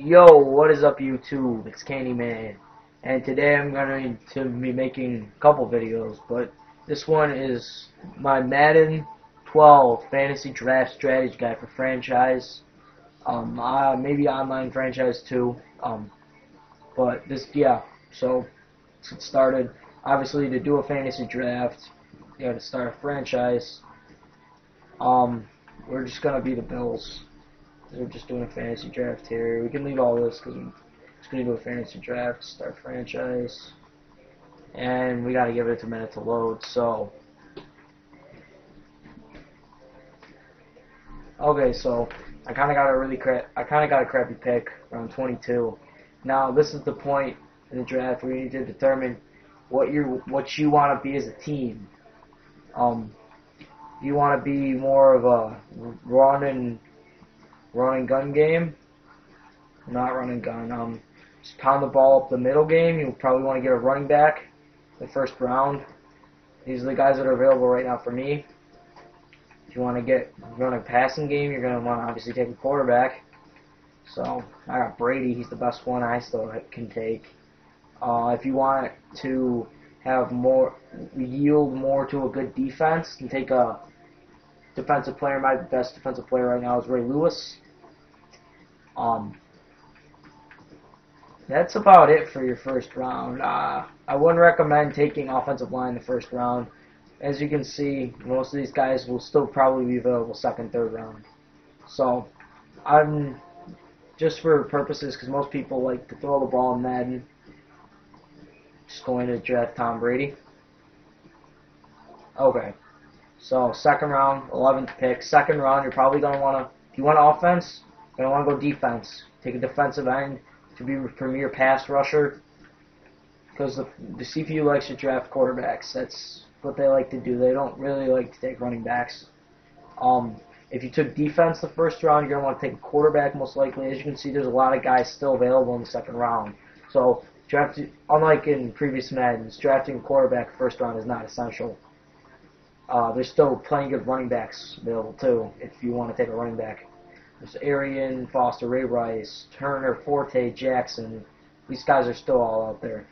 Yo, what is up YouTube? It's Candyman, and today I'm going to be making a couple videos, but this one is my Madden 12 fantasy draft strategy guide for franchise, maybe online franchise too, but yeah, so let's get started. Obviously, to do a fantasy draft, you got to start a franchise. We're just going to be the Bills. We're just doing a fantasy draft here. We can leave all this because we're just going to do a fantasy draft, start franchise, and we got to give it a minute to load. So, okay, so I kind of got a crappy pick around 22. Now this is the point in the draft where you need to determine what you want to be as a team. You want to be more of a run and gun game, not run and gun. Just pound the ball up the middle game. You probably want to get a running back the first round. These are the guys that are available right now for me. If you want to run a passing game, you're going to want to obviously take a quarterback. So I got Brady. He's the best one I still can take. If you want to yield more to a good defense, you can take a defensive player. My best defensive player right now is Ray Lewis. That's about it for your first round. I wouldn't recommend taking offensive line the first round. As you can see, most of these guys will still probably be available second, third round. So, I'm just for purposes, because most people like to throw the ball in Madden, just going to draft Tom Brady. Okay, so second round, 11th pick. Second round, you're probably going to want to, if you want offense, you're going to want to go defense. Take a defensive end to be a premier pass rusher, because the CPU likes to draft quarterbacks. That's what they like to do. They don't really like to take running backs. If you took defense the first round, you're going to want to take a quarterback most likely. As you can see, there's a lot of guys still available in the second round. So, unlike in previous Maddens, drafting a quarterback first round is not essential. There's still plenty of good running backs available too, if you want to take a running back. There's Arian, Foster, Ray Rice, Turner, Forte, Jackson. These guys are still all out there.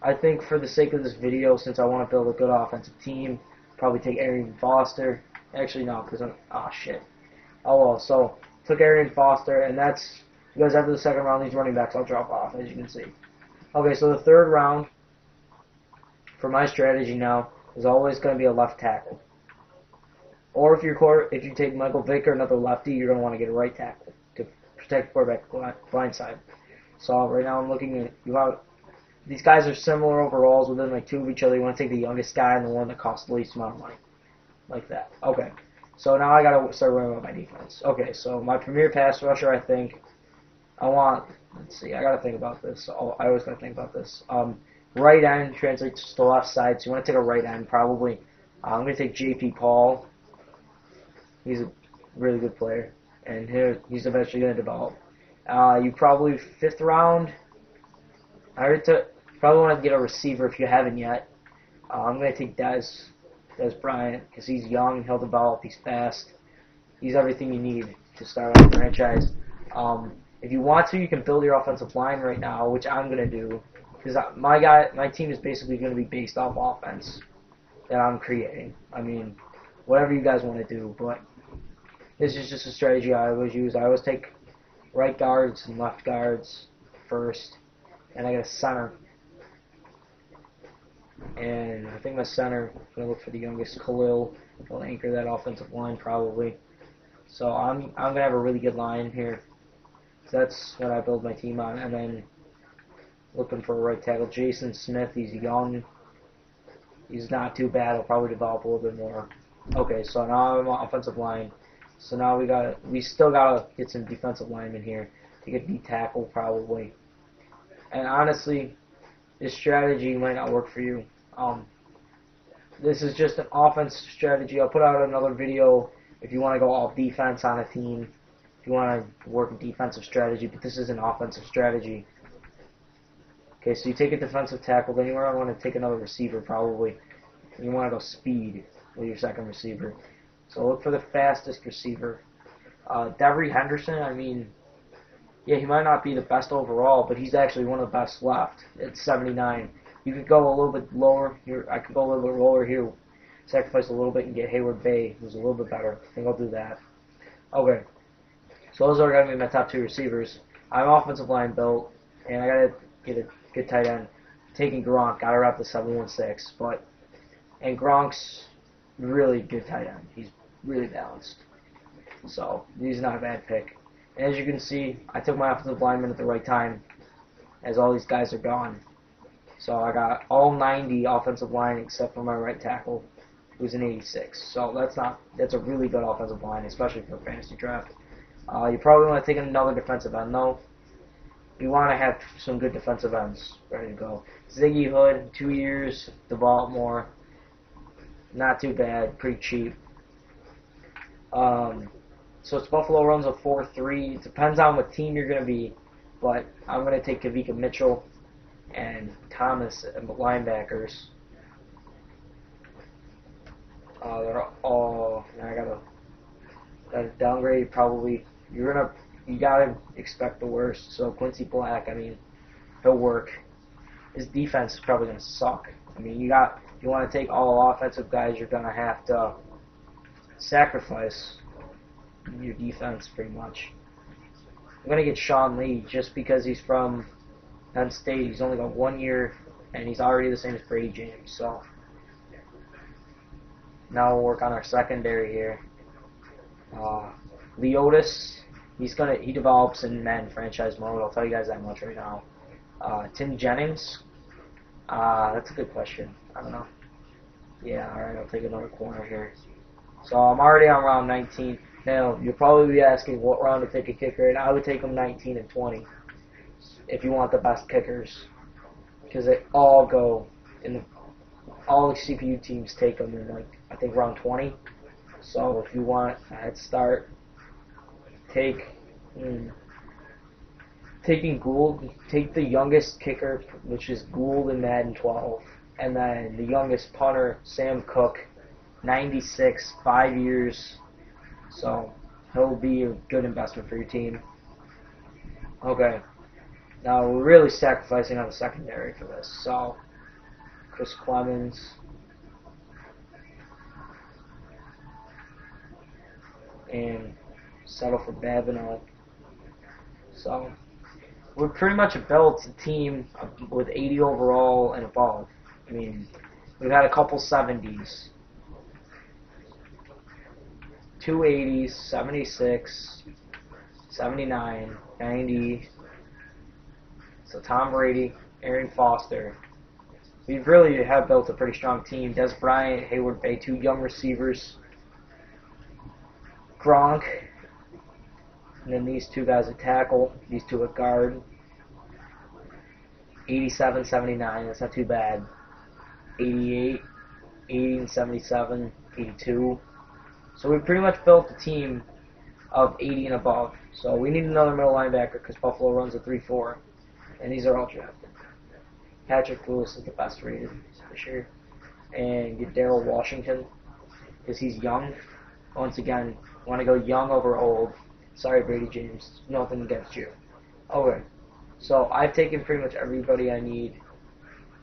I think for the sake of this video, since I want to build a good offensive team, probably take Arian Foster. Actually, no, because shit. Oh well, so took Arian Foster, and that's because after the second round, these running backs all drop off, as you can see. Okay, so the third round for my strategy now is always going to be a left tackle. Or if you take Michael Vick or another lefty, you're going to want to get a right tackle to protect the quarterback blind side. So right now I'm looking at these guys are similar overalls within like two of each other. You want to take the youngest guy and the one that costs the least amount of money, like that. Okay, so now I got to start worrying about my defense. Okay, so my premier pass rusher, I think let's see, I got to think about this. I always got to think about this. Right end translates to the left side, so you want to take a right end probably. I'm going to take J.P. Paul. He's a really good player, and he's eventually going to develop. You probably fifth round. Probably want to get a receiver if you haven't yet. I'm going to take Dez Bryant because he's young, he'll develop, he's fast, he's everything you need to start on a franchise. If you want to, you can build your offensive line right now, which I'm going to do because my team is basically going to be based off offense that I'm creating. I mean, whatever you guys want to do, but this is just a strategy I always use. I always take right guards and left guards first, and I get a center. And I think my center, I'm going to look for the youngest, Khalil. He'll anchor that offensive line probably. So I'm going to have a really good line here. So that's what I build my team on. And then looking for a right tackle, Jason Smith. He's young. He's not too bad. He'll probably develop a little bit more. Okay, so now I'm on offensive line. So now we still gotta get some defensive linemen here to get D tackle probably. And honestly, this strategy might not work for you. This is just an offense strategy. I'll put out another video if you want to go all defense on a team. If you want to work a defensive strategy, but this is an offensive strategy. Okay, so you take a defensive tackle, then you want to take another receiver probably. And you want to go speed with your second receiver. So look for the fastest receiver. Devery Henderson, I mean, Yeah, he might not be the best overall, but he's actually one of the best left. It's 79. You could go a little bit lower here. I could go a little bit lower here, sacrifice a little bit, and get Hayward Bay, who's a little bit better. I think I'll do that. Okay, so those are going to be my top two receivers. I'm offensive line built, and I got to get a good tight end. Taking Gronk, got to wrap the 716, and Gronk's really good tight end. He's really balanced. So he's not a bad pick. And as you can see, I took my offensive lineman at the right time, as all these guys are gone. So I got all 90 offensive line except for my right tackle, who's an 86. So that's a really good offensive line, especially for a fantasy draft. You probably want to take another defensive end though. You want to have some good defensive ends ready to go. Ziggy Hood, 2 years to Baltimore. Not too bad, pretty cheap. So it's Buffalo runs a 4-3. It depends on what team you're going to be, but I'm going to take Kavika Mitchell and Thomas and the linebackers. They're all. I gotta downgrade probably. You gotta expect the worst. So Quincy Black, I mean, he'll work. His defense is probably gonna suck. I mean, you want to take all offensive guys. You're gonna have to sacrifice your defense pretty much. I'm going to get Sean Lee just because he's from Penn State. He's only got 1 year, and he's already the same as Brady James. So now we'll work on our secondary here. Leotis, he develops in Madden franchise mode. I'll tell you guys that much right now. Tim Jennings, that's a good question. I don't know. Yeah, all right, I'll take another corner here. So I'm already on round 19. Now, you'll probably be asking what round to take a kicker, and I would take them 19 and 20 if you want the best kickers, because they all go in all the CPU teams take them in, like, I think round 20. So if you want a head start, taking Gould, take the youngest kicker, which is Gould in Madden 12, and then the youngest punter, Sam Cook, 96, 5 years. So he'll be a good investment for your team. Okay. Now we're really sacrificing on the secondary for this. So Chris Clemens. And settle for Babineau. So we're pretty much built a team with 80 overall and above. I mean, we've had a couple 70s. 280s, 76, 79, 90. So Tom Brady, Aaron Foster. We really have built a pretty strong team. Des Bryant, Hayward Bay, 2 young receivers. Gronk. And then these 2 guys at tackle. These 2 at guard. 87, 79. That's not too bad. 88, 80 and 77, 82. So we pretty much built a team of 80 and above. So we need another middle linebacker because Buffalo runs a 3-4. And these are all drafted. Patrick Lewis is the best rated this year. And get Darrell Washington because he's young. Once again, want to go young over old. Sorry, Brady James. Nothing against you. Okay. So I've taken pretty much everybody I need.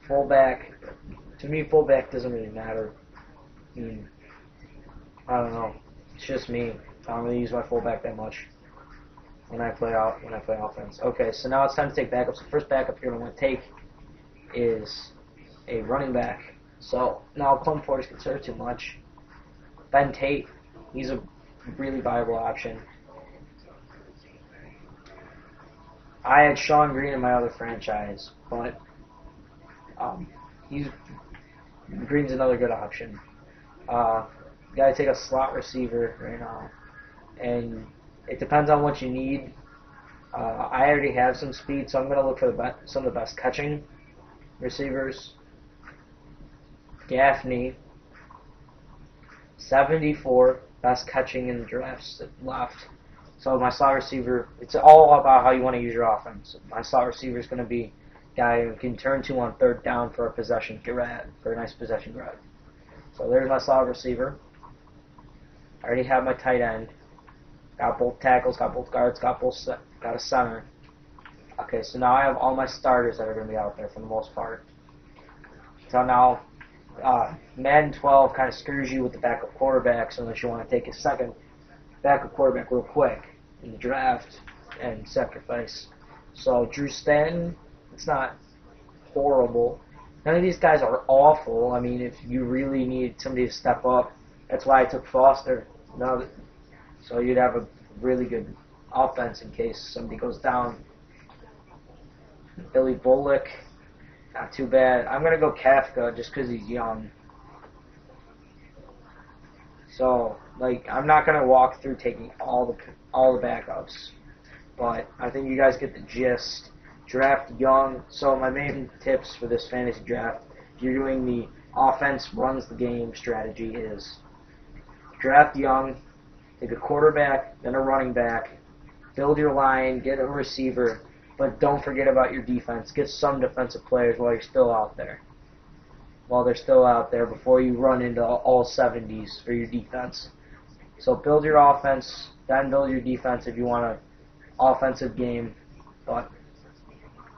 Fullback. To me, fullback doesn't really matter. I mean, I don't know. It's just me. I don't really use my fullback that much when I play offense. Okay, so now it's time to take backups. The first backup you're going to want to take is a running back. So now Plum Force considered too much. Ben Tate, he's a really viable option. I had Sean Green in my other franchise, but Green's another good option. Gotta take a slot receiver right now, and it depends on what you need. I already have some speed, so I'm gonna look for some of the best catching receivers. Gaffney, 74, best catching in the drafts left. So my slot receiver, it's all about how you want to use your offense. My slot receiver is going to be a guy who can turn to on 3rd down for a possession grab, for a nice possession grab. So there's my slot receiver. I already have my tight end. Got both tackles, got both guards, got both got a center. Okay, so now I have all my starters that are going to be out there for the most part. So now, Madden 12 kind of screws you with the backup quarterbacks unless you want to take a second backup quarterback real quick in the draft and sacrifice. So Drew Stanton, it's not horrible. None of these guys are awful. I mean, if you really need somebody to step up, that's why I took Foster. So you'd have a really good offense in case somebody goes down. Billy Bullock, not too bad. I'm going to go Kafka just because he's young. So, like, I'm not going to walk through taking all the backups. But I think you guys get the gist. Draft young. So my main tips for this fantasy draft, if you're doing the offense runs the game strategy, is draft young, take a quarterback, then a running back, build your line, get a receiver, but don't forget about your defense. Get some defensive players while you're still out there. While they're still out there before you run into all 70s for your defense. So build your offense, then build your defense if you want an offensive game. But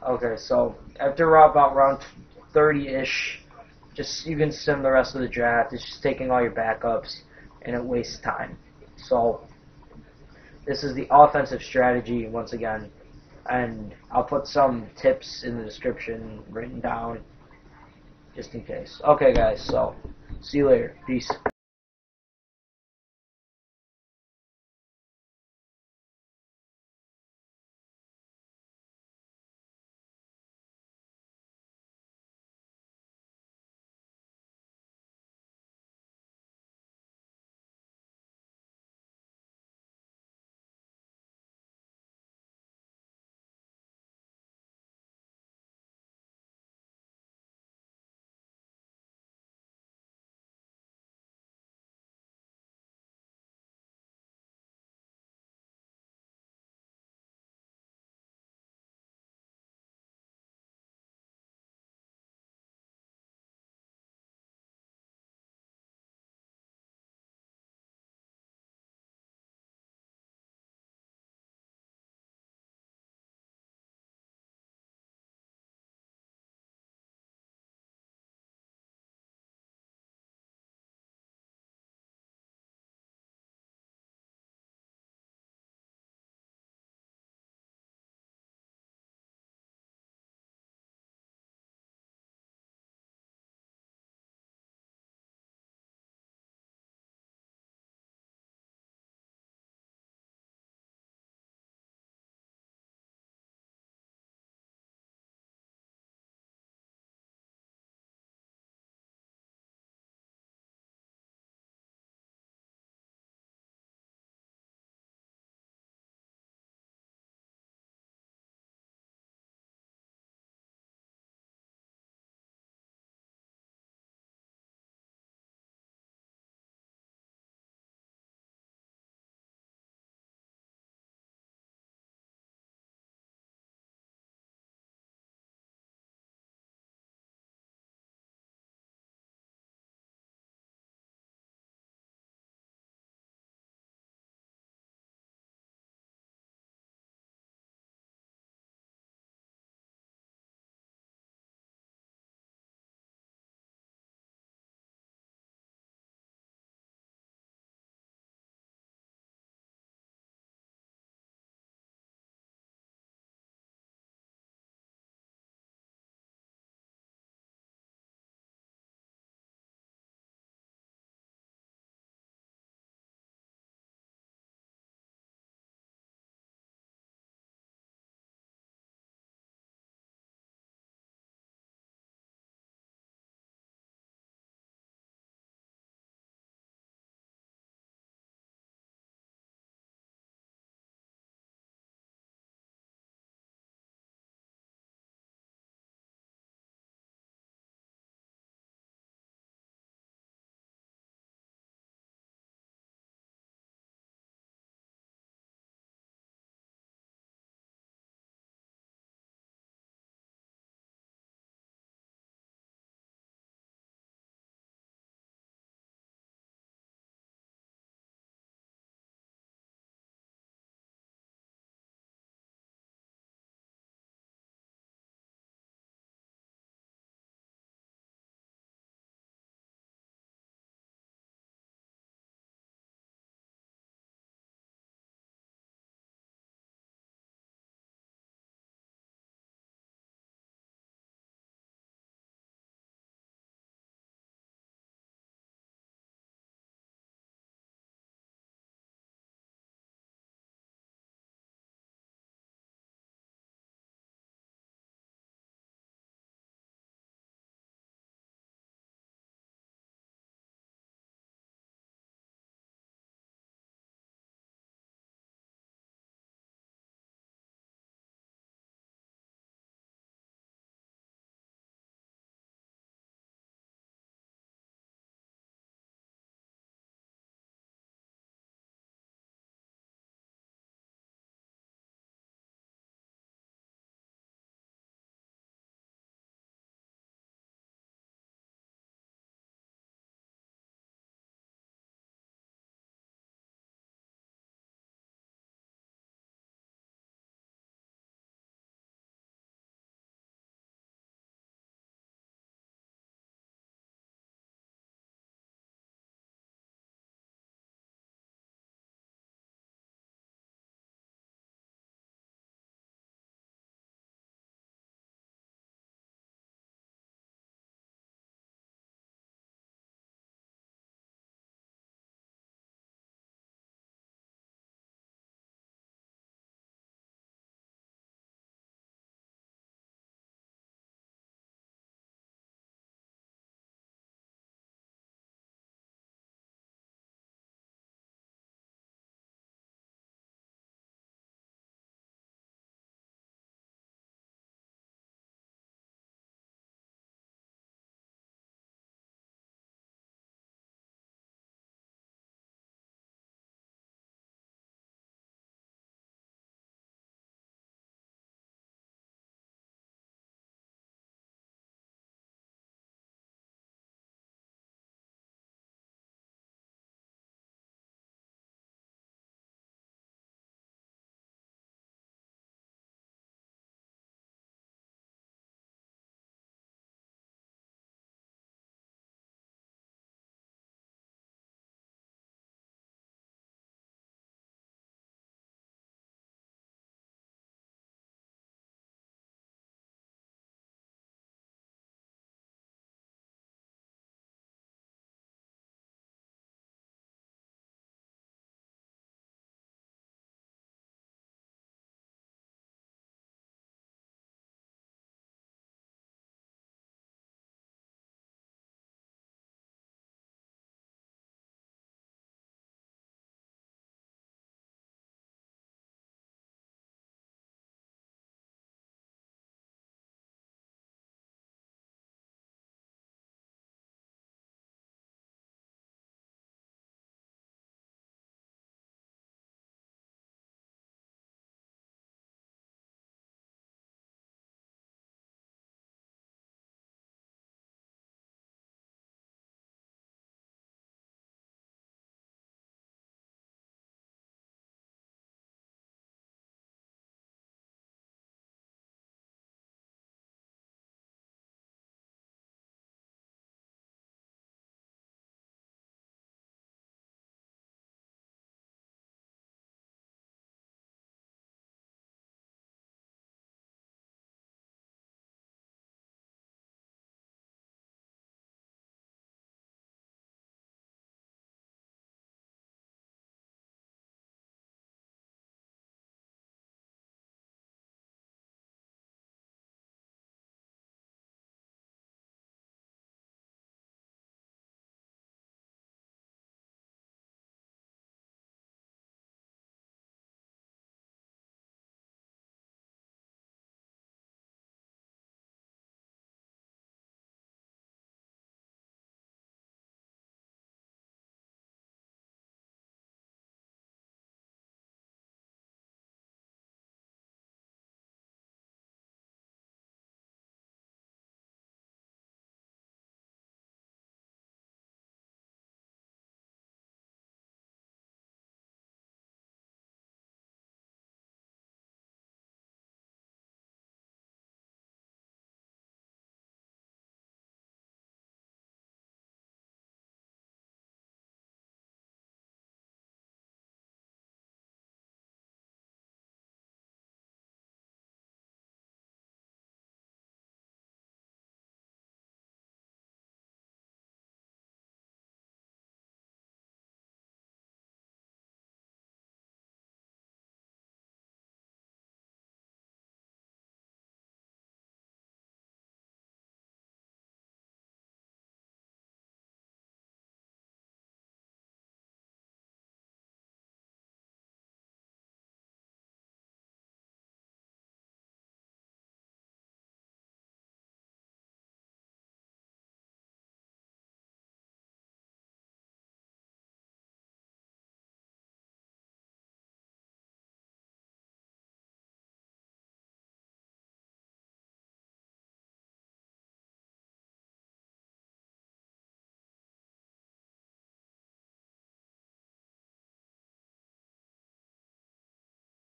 okay, so after about round 30-ish, just you can sim the rest of the draft. It's just taking all your backups, and it wastes time. So this is the offensive strategy once again, and I'll put some tips in the description written down just in case. Okay, guys, so see you later. Peace.